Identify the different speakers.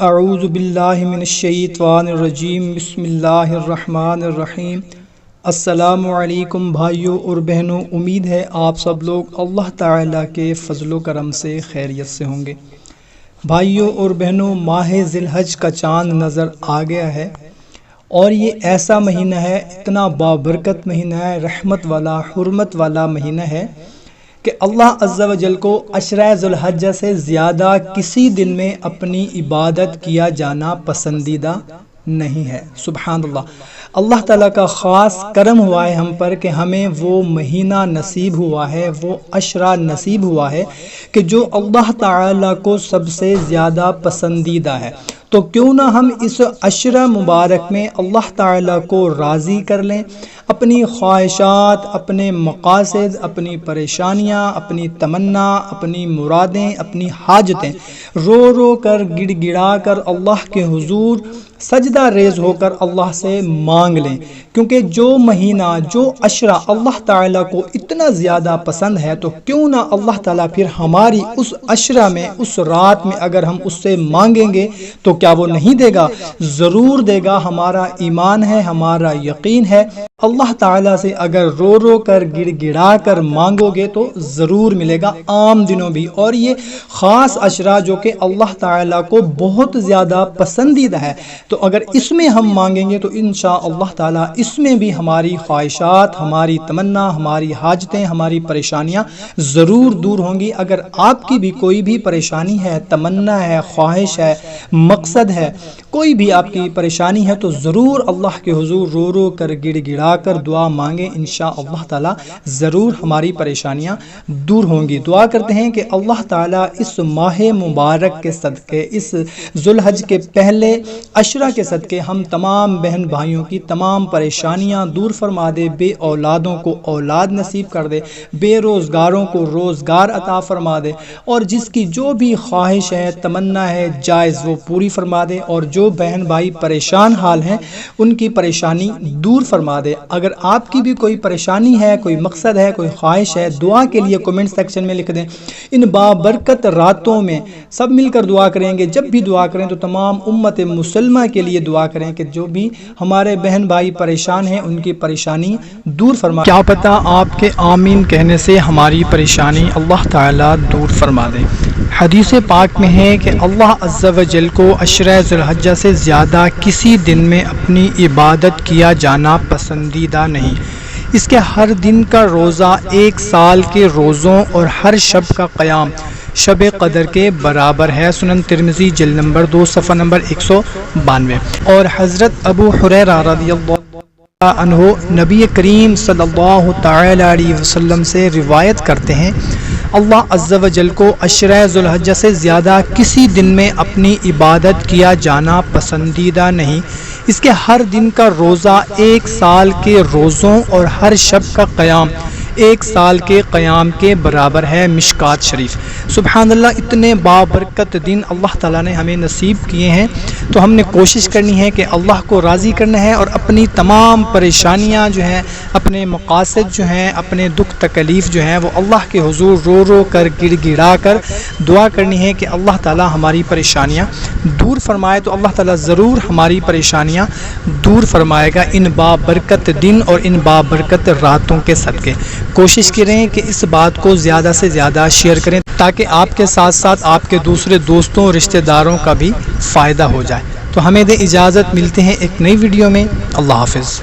Speaker 1: اعوذ باللہ من الشیطان الرجیم بسم اللہ الرحمن الرحیم۔ السلام علیکم بھائیوں اور بہنوں، امید ہے آپ سب لوگ اللہ تعالیٰ کے فضل و کرم سے خیریت سے ہوں گے۔ بھائیوں اور بہنوں، ماہ ذیلحج کا چاند نظر آ گیا ہے اور یہ ایسا مہینہ ہے، اتنا بابرکت مہینہ ہے، رحمت والا، حرمت والا مہینہ ہے کہ اللہ عز و جل کو عشرہ ذوالحج سے زیادہ کسی دن میں اپنی عبادت کیا جانا پسندیدہ نہیں ہے۔ سبحان اللہ، اللہ تعالیٰ کا خاص کرم ہوا ہے ہم پر کہ ہمیں وہ مہینہ نصیب ہوا ہے، وہ عشرہ نصیب ہوا ہے کہ جو اللہ تعالیٰ کو سب سے زیادہ پسندیدہ ہے۔ تو کیوں نہ ہم اس عشرہ مبارک میں اللہ تعالیٰ کو راضی کر لیں، اپنی خواہشات، اپنے مقاصد، اپنی پریشانیاں، اپنی تمنا، اپنی مرادیں، اپنی حاجتیں رو رو کر گڑ گڑا کر اللہ کے حضور سجدہ ریز ہو کر اللہ سے مانگ لیں، کیونکہ جو مہینہ، جو عشرہ اللہ تعالیٰ کو اتنا زیادہ پسند ہے، تو کیوں نہ اللہ تعالیٰ پھر ہماری اس عشرہ میں، اس رات میں اگر ہم اس سے مانگیں گے تو کیا وہ نہیں دے گا؟ ضرور دے گا۔ ہمارا ایمان ہے، ہمارا یقین ہے، اللہ تعالیٰ سے اگر رو رو کر گڑ گڑا کر مانگو گے تو ضرور ملے گا، عام دنوں بھی۔ اور یہ خاص عشرہ جو کہ اللہ تعالیٰ کو بہت زیادہ پسندیدہ ہے، تو اگر اس میں ہم مانگیں گے تو انشاءاللہ تعالیٰ اس میں بھی ہماری خواہشات، ہماری تمنا، ہماری حاجتیں، ہماری پریشانیاں ضرور دور ہوں گی۔ اگر آپ کی بھی کوئی بھی پریشانی ہے، تمنا ہے، خواہش ہے، مقصد ہے، کوئی بھی آپ کی پریشانی ہے، تو ضرور اللہ کے حضور رو رو کر گڑ گڑا کر دعا مانگیں، انشاءاللہ تعالیٰ ضرور ہماری پریشانیاں دور ہوں گی۔ دعا کرتے ہیں کہ اللہ تعالیٰ اس ماہ مبارک کے صدقے، اس ذوالحج کے پہلے عشرہ کے صدقے ہم تمام بہن بھائیوں کی تمام پریشانیاں دور فرما دے، بے اولادوں کو اولاد نصیب کر دے، بے روزگاروں کو روزگار عطا فرما دے، اور جس کی جو بھی خواہش ہے، تمنا ہے، جائز وہ پوری فرما دے، اور جو بہن بھائی پریشان حال ہیں ان کی پریشانی دور فرما دے۔ اگر آپ کی بھی کوئی پریشانی ہے، کوئی مقصد ہے، کوئی خواہش ہے، دعا کے لیے کومنٹ سیکشن میں لکھ دیں۔ ان بابرکت راتوں میں سب مل کر دعا کریں گے۔ جب بھی دعا کریں تو تمام امت مسلمہ کے لیے دعا کریں کہ جو بھی ہمارے بہن بھائی پریشان ہیں ان کی پریشانی دور فرما، کیا پتہ آپ کے آمین کہنے سے ہماری پریشانی اللہ تعالیٰ دور فرما دے۔ حدیث پاک میں ہے کہ اللہ عز و جل کو عشرہ ذوالحج سے زیادہ کسی دن میں اپنی عبادت کیا جانا پسندیدہ نہیں۔ اس کے ہر دن کا روزہ ایک سال کے روزوں اور ہر شب کا قیام شب قدر کے برابر ہے۔ سنن ترمذی جلد نمبر 2 صفحہ نمبر 192۔ اور حضرت ابو ہریرہ رضی اللہ عنہ نبی کریم صلی اللہ تعالی علیہ وسلم سے روایت کرتے ہیں، اللہ عز و جل کو عشرہ ذوالحج سے زیادہ کسی دن میں اپنی عبادت کیا جانا پسندیدہ نہیں۔ اس کے ہر دن کا روزہ ایک سال کے روزوں اور ہر شب کا قیام ایک سال کے قیام کے برابر ہے۔ مشکات شریف۔ سبحان اللہ، اتنے بابرکت دن اللہ تعالیٰ نے ہمیں نصیب کیے ہیں، تو ہم نے کوشش کرنی ہے کہ اللہ کو راضی کرنا ہے اور اپنی تمام پریشانیاں جو ہیں، اپنے مقاصد جو ہیں، اپنے دکھ تکلیف جو ہیں، وہ اللہ کے حضور رو رو کر گڑ گڑا کر دعا کرنی ہے کہ اللہ تعالیٰ ہماری پریشانیاں دور فرمائے۔ تو اللہ تعالیٰ ضرور ہماری پریشانیاں دور فرمائے گا ان بابرکت دن اور ان بابرکت راتوں کے صدقے۔ کوشش کریں کہ اس بات کو زیادہ سے زیادہ شیئر کریں تاکہ آپ کے ساتھ ساتھ آپ کے دوسرے دوستوں، رشتہ داروں کا بھی فائدہ ہو جائے۔ تو ہمیں دے اجازت، ملتے ہیں ایک نئی ویڈیو میں۔ اللہ حافظ۔